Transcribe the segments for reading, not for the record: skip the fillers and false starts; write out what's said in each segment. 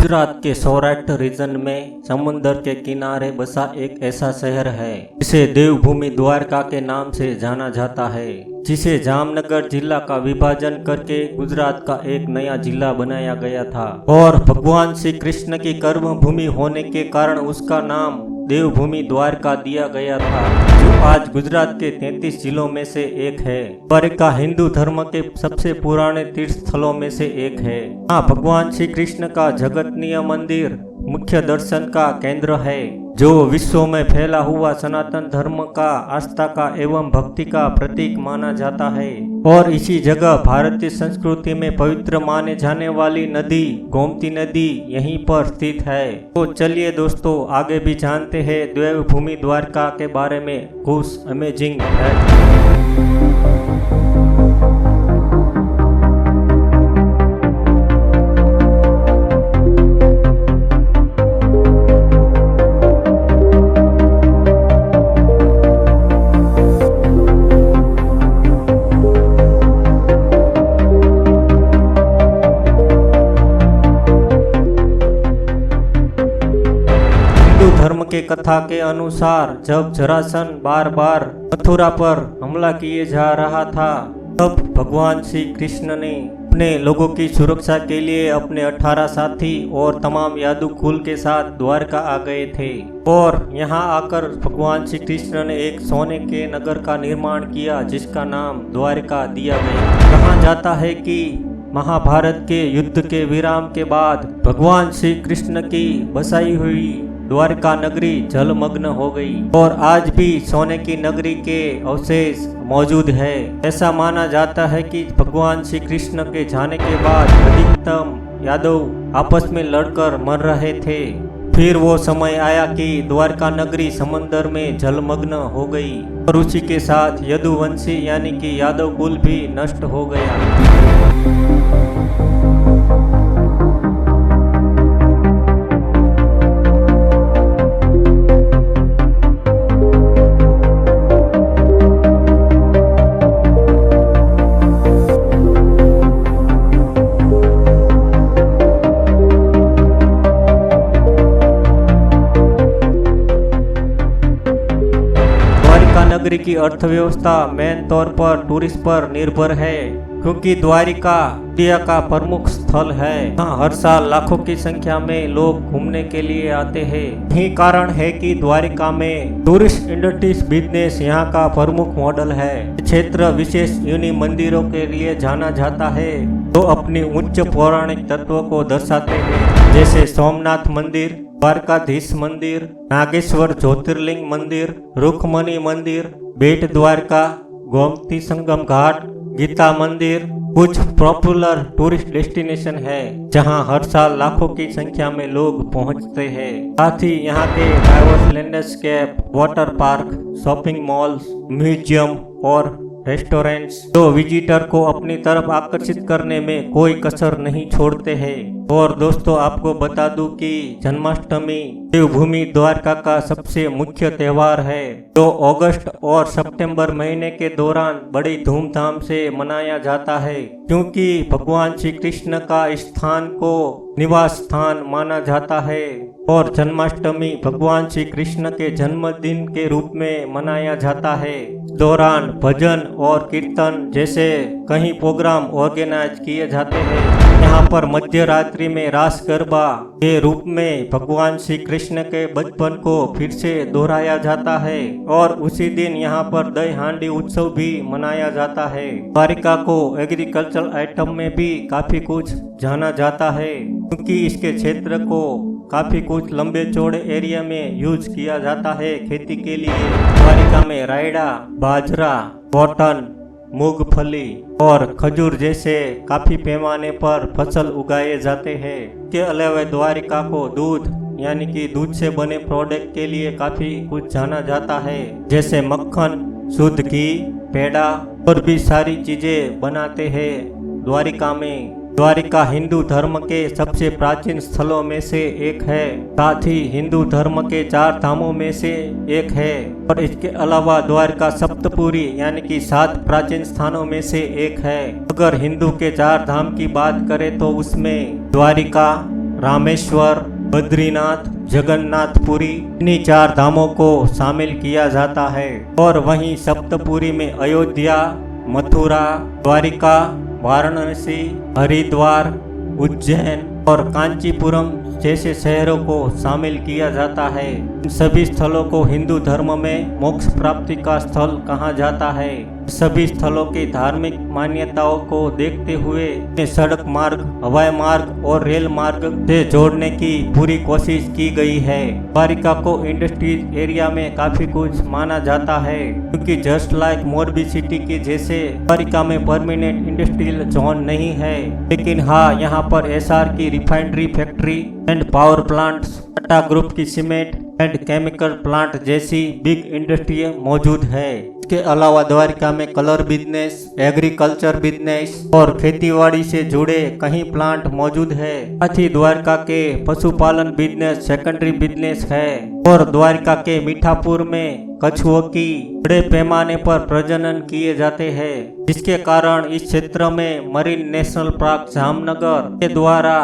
गुजरात के सौराष्ट्र रीजन में समुंदर के किनारे बसा एक ऐसा शहर है जिसे देवभूमि द्वारका के नाम से जाना जाता है, जिसे जामनगर जिला का विभाजन करके गुजरात का एक नया जिला बनाया गया था और भगवान श्री कृष्ण की कर्म भूमि होने के कारण उसका नाम देवभूमि द्वारका दिया गया था, जो आज गुजरात के 33 जिलों में से एक है। द्वारका हिंदू धर्म के सबसे पुराने तीर्थ स्थलों में से एक है। यहाँ भगवान श्री कृष्ण का जगतनीय मंदिर मुख्य दर्शन का केंद्र है, जो विश्व में फैला हुआ सनातन धर्म का आस्था का एवं भक्ति का प्रतीक माना जाता है। और इसी जगह भारतीय संस्कृति में पवित्र माने जाने वाली नदी गोमती नदी यहीं पर स्थित है। तो चलिए दोस्तों, आगे भी जानते हैं देवभूमि द्वारका के बारे में कुछ अमेजिंग है। धर्म के कथा के अनुसार जब जरासंध बार बार मथुरा पर हमला किए जा रहा था, तब भगवान श्री कृष्ण ने अपने लोगों की सुरक्षा के लिए अपने 18 साथी और तमाम यादव कुल के साथ द्वारका आ गए थे। और यहाँ आकर भगवान श्री कृष्ण ने एक सोने के नगर का निर्माण किया, जिसका नाम द्वारका दिया गया। कहा जाता है कि महाभारत के युद्ध के विराम के बाद भगवान श्री कृष्ण की बसाई हुई द्वारका नगरी जलमग्न हो गई और आज भी सोने की नगरी के अवशेष मौजूद है। ऐसा माना जाता है कि भगवान श्री कृष्ण के जाने के बाद अधिकतम यादव आपस में लड़कर मर रहे थे। फिर वो समय आया कि द्वारका नगरी समंदर में जलमग्न हो गई और उसी के साथ यदुवंशी यानी कि यादव कुल भी नष्ट हो गया। नगरी की अर्थव्यवस्था मेन तौर पर टूरिस्ट पर निर्भर है, क्योंकि द्वारिका इंडिया का प्रमुख स्थल है। यहाँ हर साल लाखों की संख्या में लोग घूमने के लिए आते हैं। यही कारण है कि द्वारिका में टूरिस्ट इंडस्ट्रीज बिजनेस यहाँ का प्रमुख मॉडल है। क्षेत्र विशेष उन्हीं मंदिरों के लिए जाना जाता है जो अपनी उच्च पौराणिक तत्व को दर्शाते हैं, जैसे सोमनाथ मंदिर, द्वारकाधीश मंदिर, नागेश्वर ज्योतिर्लिंग मंदिर, रुक्मणी मंदिर, बेट द्वारका, गोमती संगम घाट, गीता मंदिर कुछ पॉपुलर टूरिस्ट डेस्टिनेशन है, जहां हर साल लाखों की संख्या में लोग पहुंचते हैं। साथ ही यहाँ के diverse landscape, water park, shopping malls, museum और रेस्टोरेंट्स जो विजिटर को अपनी तरफ आकर्षित करने में कोई कसर नहीं छोड़ते हैं। और दोस्तों, आपको बता दूं कि जन्माष्टमी देवभूमि द्वारका का सबसे मुख्य त्योहार है, जो अगस्त और सितंबर महीने के दौरान बड़ी धूमधाम से मनाया जाता है, क्योंकि भगवान श्री कृष्ण का स्थान को निवास स्थान माना जाता है और जन्माष्टमी भगवान श्री कृष्ण के जन्मदिन के रूप में मनाया जाता है। दौरान भजन और कीर्तन जैसे कई प्रोग्राम ऑर्गेनाइज किए जाते हैं। यहाँ पर मध्य रात्रि में रास गरबा के रूप में भगवान श्री कृष्ण के बचपन को फिर से दोहराया जाता है और उसी दिन यहाँ पर दही हांडी उत्सव भी मनाया जाता है। द्वारिका को एग्रीकल्चरल आइटम में भी काफी कुछ जाना जाता है, क्योंकि इसके क्षेत्र को काफी कुछ लंबे चौड़े एरिया में यूज किया जाता है खेती के लिए। द्वारिका में रायडा, बाजरा, कॉटन, मूंगफली और खजूर जैसे काफी पैमाने पर फसल उगाए जाते हैं। के अलावा द्वारिका को दूध यानी कि दूध से बने प्रोडक्ट के लिए काफी कुछ जाना जाता है, जैसे मक्खन, शुद्ध घी, पेड़ा और भी सारी चीजें बनाते हैं द्वारिका में। द्वारिका हिंदू धर्म के सबसे प्राचीन स्थलों में से एक है, साथ ही हिंदू धर्म के 4 धामों में से एक है और इसके अलावा द्वारका सप्तपुरी यानी कि 7 प्राचीन स्थानों में से एक है। अगर हिंदू के 4 धाम की बात करें तो उसमें द्वारिका, रामेश्वर, बद्रीनाथ, जगन्नाथपुरी, इन्हीं 4 धामों को शामिल किया जाता है। और वहीं सप्तपुरी में अयोध्या, मथुरा, द्वारिका, वाराणसी, हरिद्वार, उज्जैन और कांचीपुरम जैसे शहरों को शामिल किया जाता है। इन सभी स्थलों को हिंदू धर्म में मोक्ष प्राप्ति का स्थल कहा जाता है। सभी स्थलों की धार्मिक मान्यताओं को देखते हुए सड़क मार्ग, हवाई मार्ग और रेल मार्ग से जोड़ने की पूरी कोशिश की गई है। द्वारिका को इंडस्ट्रीज एरिया में काफी कुछ माना जाता है, क्योंकि जस्ट लाइक मोरबी सिटी के जैसे द्वारिका में परमानेंट इंडस्ट्रियल जोन नहीं है, लेकिन हाँ, यहाँ पर एसआर की refinery factory and power plants, Tata group की सीमेंट एंड केमिकल प्लांट जैसी बिग इंडस्ट्री मौजूद है। इसके अलावा द्वारिका में कलर बिजनेस, एग्रीकल्चर बिजनेस और खेतीबाड़ी से जुड़े कई प्लांट मौजूद है। साथ ही द्वारिका के पशुपालन बिजनेस सेकेंडरी बिजनेस है। और द्वारिका के मीठापुर में कछुओं की बड़े पैमाने पर प्रजनन किए जाते हैं, जिसके कारण इस क्षेत्र में मरीन नेशनल पार्क जामनगर के द्वारा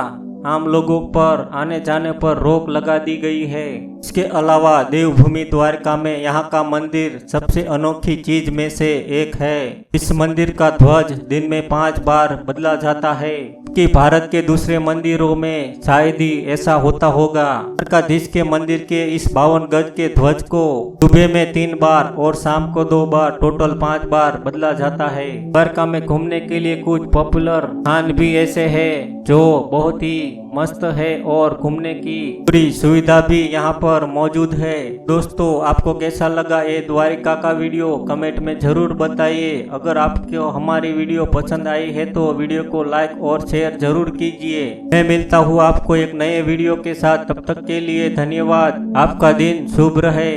आम लोगों पर आने जाने पर रोक लगा दी गई है। इसके अलावा देवभूमि द्वारका में यहाँ का मंदिर सबसे अनोखी चीज में से एक है। इस मंदिर का ध्वज दिन में 5 बार बदला जाता है, कि भारत के दूसरे मंदिरों में शायद ही ऐसा होता होगा। द्वारकाधीश के मंदिर के इस 52 गज के ध्वज को सुबह में 3 बार और शाम को 2 बार, टोटल 5 बार बदला जाता है। द्वारका में घूमने के लिए कुछ पॉपुलर स्थान भी ऐसे हैं जो बहुत ही मस्त है और घूमने की पूरी सुविधा भी यहाँ पर मौजूद है। दोस्तों, आपको कैसा लगा ये द्वारिका का वीडियो कमेंट में जरूर बताइए। अगर आपको हमारी वीडियो पसंद आई है तो वीडियो को लाइक और शेयर जरूर कीजिए। मैं मिलता हूँ आपको एक नए वीडियो के साथ, तब तक के लिए धन्यवाद। आपका दिन शुभ रहे।